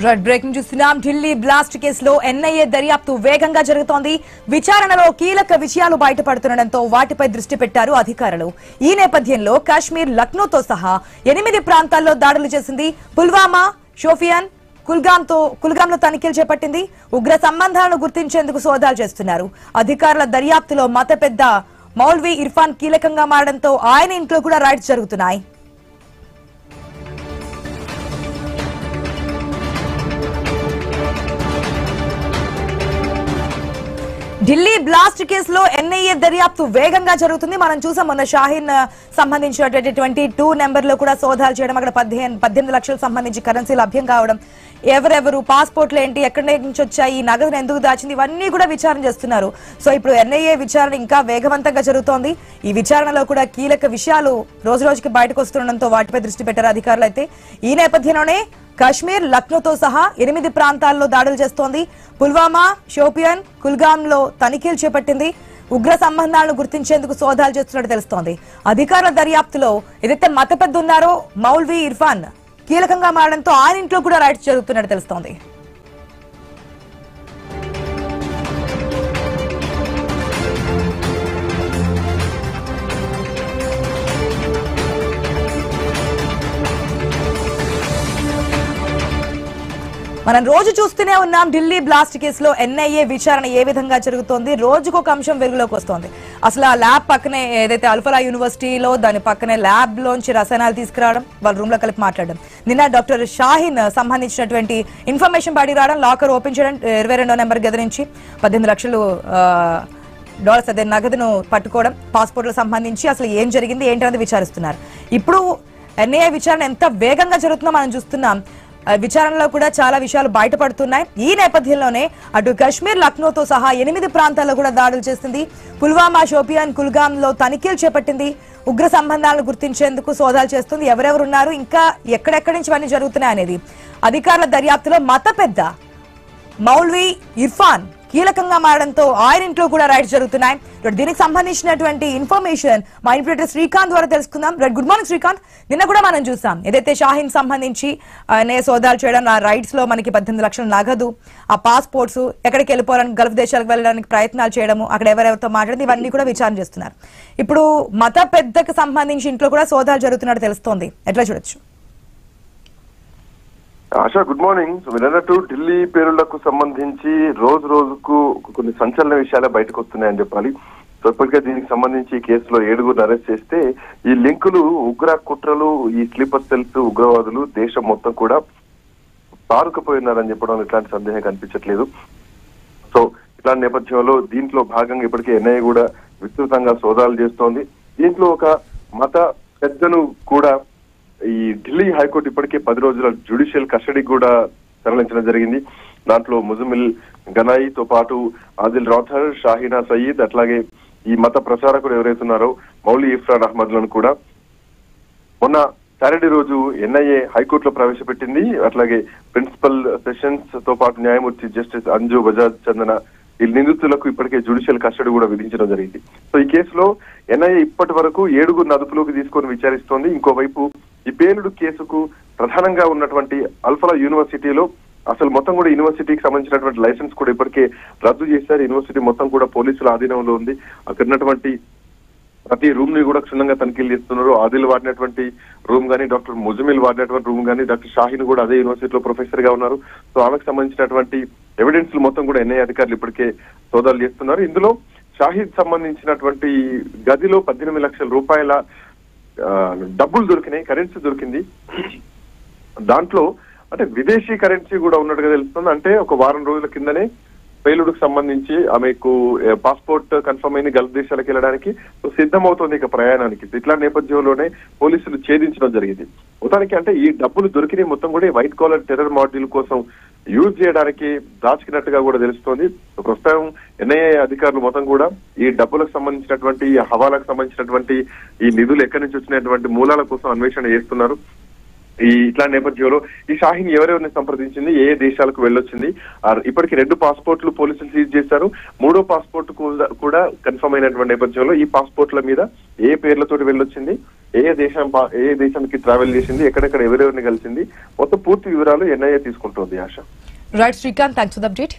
Red breaking చూస్తున్నాం. Delhi blast కేసులో NIA దర్యాప్తు వేగంగా జరుగుతోంది. విచారణలో కీలక విషయాలు బయటపడుతుండటంతో వాటిపై దృష్టి పెట్టారు అధికారులు. ఈ నేపథ్యంలో కాశ్మీర్, లక్నోతో సహా 8 ప్రాంతాల్లో దాడులు చేసింది. పుల్వామా, షోపియాన్, కుల్గాంలో తనిఖీలు చేపట్టింది. ఉగ్ర సంబంధాలను గుర్తించేందుకు సోదాలు చేస్తున్నారు. అధికారుల దర్యాప్తులో మత పెద్ద మౌల్వీ ఇర్ఫాన్ కీలకంగా మారడంతో ఆయన ఇంట్లో కూడా రైడ్స్ జరుగుతున్నాయి. ఢిల్లీ బ్లాస్ట్ కేసులో ఎన్ఐఏ దర్యాప్తు వేగంగా జరుగుతుంది. మనం చూసాం మొన్న షాహీన్ సంబంధించినటువంటి 22 నెంబర్లో కూడా సోదాలు చేయడం, అక్కడ 18 లక్షలకు సంబంధించి కరెన్సీ లభ్యం కావడం, ఎవరెవరు, పాస్పోర్ట్లు ఏంటి, ఎక్కడి నుంచి వచ్చాయి, ఈ నగదును ఎందుకు దాచింది, ఇవన్నీ కూడా విచారణ చేస్తున్నారు. సో ఇప్పుడు ఎన్ఐఏ విచారణ ఇంకా వేగవంతంగా జరుగుతోంది. ఈ విచారణలో కూడా కీలక విషయాలు రోజు రోజుకి బయటకు వస్తుండడంతో వాటిపై దృష్టి పెట్టారు అధికారులు. అయితే ఈ నేపథ్యంలోనే కాశ్మీర్, లక్నోతో సహా 8 ప్రాంతాల్లో దాడులు చేస్తోంది. పుల్వామా, షోపియాన్, కుల్గాంలో తనిఖీలు చేపట్టింది. ఉగ్ర సంబంధాలను గుర్తించేందుకు సోదాలు చేస్తున్నట్టు తెలుస్తోంది. అధికారుల దర్యాప్తులో ఏదైతే మత పెద్ద ఉన్నారో మౌల్వీ ఇర్ఫాన్ కీలకంగా మారడంతో ఆయన ఇంట్లో కూడా రైడ్స్ జరుగుతున్నట్టు తెలుస్తోంది. మనం రోజు చూస్తూనే ఉన్నాం ఢిల్లీ బ్లాస్ట్ కేసులో ఎన్ఐఏ విచారణ ఏ విధంగా జరుగుతోంది. రోజుకొక అంశం వెలుగులోకి వస్తోంది. అసలు ఆ ల్యాబ్ పక్కనే ఏదైతే అల్ఫలా యూనివర్సిటీలో దాని పక్కనే ల్యాబ్ లోంచి రసాయనాలు తీసుకురావడం, వాళ్ళ రూమ్ లో కలిపి మాట్లాడడం. నిన్న డాక్టర్ షాహీన్ సంబంధించినటువంటి ఇన్ఫర్మేషన్ బయటికి రావడం, లాకర్ ఓపెన్ చేయడం, 22వ నెంబర్ గది నుంచి 18 లక్షలు డాలర్స్ అదే నగదును పట్టుకోవడం, పాస్పోర్ట్లకు సంబంధించి అసలు ఏం జరిగింది ఏంటనేది విచారిస్తున్నారు. ఇప్పుడు ఎన్ఐఏ విచారణ ఎంత వేగంగా జరుగుతుందో మనం చూస్తున్నాం. విచారణలో కూడా చాలా విషయాలు బయటపడుతున్నాయి. ఈ నేపథ్యంలోనే అటు కాశ్మీర్, లక్నోతో సహా 8 ప్రాంతాల్లో కూడా దాడులు చేసింది. పుల్వామా, షోపియాన్, కుల్గాంలో తనిఖీలు చేపట్టింది. ఉగ్ర సంబంధాలను గుర్తించేందుకు సోదాలు చేస్తుంది. ఎవరెవరు ఉన్నారు, ఇంకా ఎక్కడెక్కడి నుంచి ఇవన్నీ జరుగుతున్నాయి అనేది అధికారుల దర్యాప్తులో మత పెద్ద మౌల్వీ ఇర్ఫాన్ కీలకంగా మారడంతో ఆయన ఇంట్లో కూడా రైడ్స్ జరుగుతున్నాయి. దీనికి సంబంధించినటువంటి ఇన్ఫర్మేషన్ మా ఇన్ఫ్యూటర్ శ్రీకాంత్ ద్వారా తెలుసుకుందాం. Good morning Srikanth. నిన్న కూడా మనం చూసాం ఏదైతే షాహీన్ సంబంధించి సోదాలు చేయడం, ఆ రైడ్స్ లో మనకి 18 లక్షల నగదు, ఆ పాస్పోర్ట్స్, ఎక్కడికి వెళ్ళిపోవాలని గల్ఫ్ దేశాలకు వెళ్ళడానికి ప్రయత్నాలు చేయడము, అక్కడ ఎవరెవరితో మాట్లాడింది, ఇవన్నీ కూడా విచారణ చేస్తున్నారు. ఇప్పుడు మత పెద్దకు సంబంధించి ఇంట్లో కూడా సోదాలు జరుగుతున్నట్టు తెలుస్తోంది. ఎట్లా చూడొచ్చు? ASHA, good morning. సో మీరు అన్నట్టు ఢిల్లీ పేరులకు సంబంధించి రోజు రోజుకు కొన్ని సంచలన విషయాలే బయటకు వస్తున్నాయని చెప్పాలి. సో ఇప్పటికే దీనికి సంబంధించి ఈ కేసులో 7గురిని అరెస్ట్ చేస్తే ఈ లింకులు, ఉగ్ర కుట్రలు, ఈ స్లీపర్ సెల్స్, ఉగ్రవాదులు దేశం మొత్తం కూడా పారుకుపోయినారని చెప్పడం ఇట్లాంటి సందేహం కనిపించట్లేదు. సో ఇట్లాంటి నేపథ్యంలో దీంట్లో భాగంగా ఇప్పటికే ఎన్ఐఏ కూడా విస్తృతంగా సోదాలు చేస్తోంది. దీంట్లో ఒక మత పెద్దను కూడా ఈ ఢిల్లీ హైకోర్టు ఇప్పటికే 10 రోజుల జ్యుడిషియల్ కస్టడీ కూడా తరలించడం జరిగింది. దాంట్లో ముజమిల్ గనాయితో పాటు ఆదిల్ రాథర్, షాహీనా సయీద్, అట్లాగే ఈ మత ప్రచారకుడు ఎవరైతే ఉన్నారో మౌలీ ఇర్ఫాన్ అహ్మద్లను కూడా మొన్న సాటర్డే రోజు ఎన్ఐఏ హైకోర్టులో ప్రవేశపెట్టింది. అట్లాగే ప్రిన్సిపల్ సెషన్స్ తో పాటు న్యాయమూర్తి జస్టిస్ అంజు బజాజ్ చందన ఈ నిందితులకు ఇప్పటికే జ్యుడిషియల్ కస్టడీ కూడా విధించడం జరిగింది. సో ఈ కేసులో ఎన్ఐఏ ఇప్పటి వరకు 7గురిని అదుపులోకి తీసుకొని విచారిస్తోంది. ఇంకోవైపు ఈ పేలుడు కేసుకు ప్రధానంగా ఉన్నటువంటి అల్ఫలా యూనివర్సిటీలో అసలు మొత్తం కూడా యూనివర్సిటీకి సంబంధించినటువంటి లైసెన్స్ కూడా ఇప్పటికే రద్దు చేశారు. యూనివర్సిటీ మొత్తం కూడా పోలీసుల ఆధీనంలో ఉంది. అక్కడ ఉన్నటువంటి ప్రతి రూమ్ ని కూడా క్షుణ్ణంగా తనిఖీలు చేస్తున్నారు. ఆదిల్ వాడినటువంటి రూమ్ గానీ, డాక్టర్ ముజమిల్ వాడినటువంటి రూమ్ గానీ, డాక్టర్ షాహీన్ కూడా అదే యూనివర్సిటీలో ప్రొఫెసర్ గా ఉన్నారు. సో ఆమెకు సంబంధించినటువంటి ఎవిడెన్స్ మొత్తం కూడా ఎన్ఐఏ అధికారులు ఇప్పటికే సోదాలు చేస్తున్నారు. ఇందులో షాహీద్ సంబంధించినటువంటి గదిలో 18 లక్షల రూపాయల డబ్బులు దొరికినాయి, కరెన్సీ దొరికింది. దాంట్లో అంటే విదేశీ కరెన్సీ కూడా ఉన్నట్టుగా తెలుస్తుంది. అంటే ఒక వారం రోజుల కిందనే పేలుడుకు సంబంధించి ఆమెకు పాస్పోర్ట్ కన్ఫర్మ్ అయిన గల్ఫ్ దేశాలకు వెళ్ళడానికి సిద్ధమవుతోంది ఇక ప్రయాణానికి. ఇట్లా నేపథ్యంలోనే పోలీసులు ఛేదించడం జరిగింది. మొత్తానికి అంటే ఈ డబ్బులు దొరికిన మొత్తం కూడా వైట్ కాలర్ టెర్రర్ మాడ్యూల్ కోసం యూజ్ చేయడానికి దాచుకున్నట్టుగా కూడా తెలుస్తోంది. ప్రస్తుతం ఎన్ఐఏ అధికారులు మొత్తం కూడా ఈ డబ్బులకు సంబంధించినటువంటి, హవాలకు సంబంధించినటువంటి ఈ నిధులు ఎక్కడి నుంచి వచ్చినటువంటి మూలాల కోసం అన్వేషణ చేస్తున్నారు. ఇట్లాంటి నేపథ్యంలో ఈ షాహీన్ ఎవరెవరిని సంప్రదించింది, ఏ దేశాలకు వెళ్ళొచ్చింది, ఇప్పటికి 2 పాస్పోర్ట్లు పోలీసులు సీజ్ చేశారు. 3వ పాస్పోర్ట్ కూడా కన్ఫర్మ్ అయినటువంటి నేపథ్యంలో ఈ పాస్పోర్ట్ల మీద ఏ పేర్లతోటి వెళ్ళొచ్చింది, ఏ దేశానికి ట్రావెల్ చేసింది, ఎక్కడెక్కడ ఎవరెవరిని కలిసింది, మొత్తం పూర్తి వివరాలు ఎన్ఐఏ తీసుకుంటోంది. ఆశ. Right Srikanth, thanks for the update.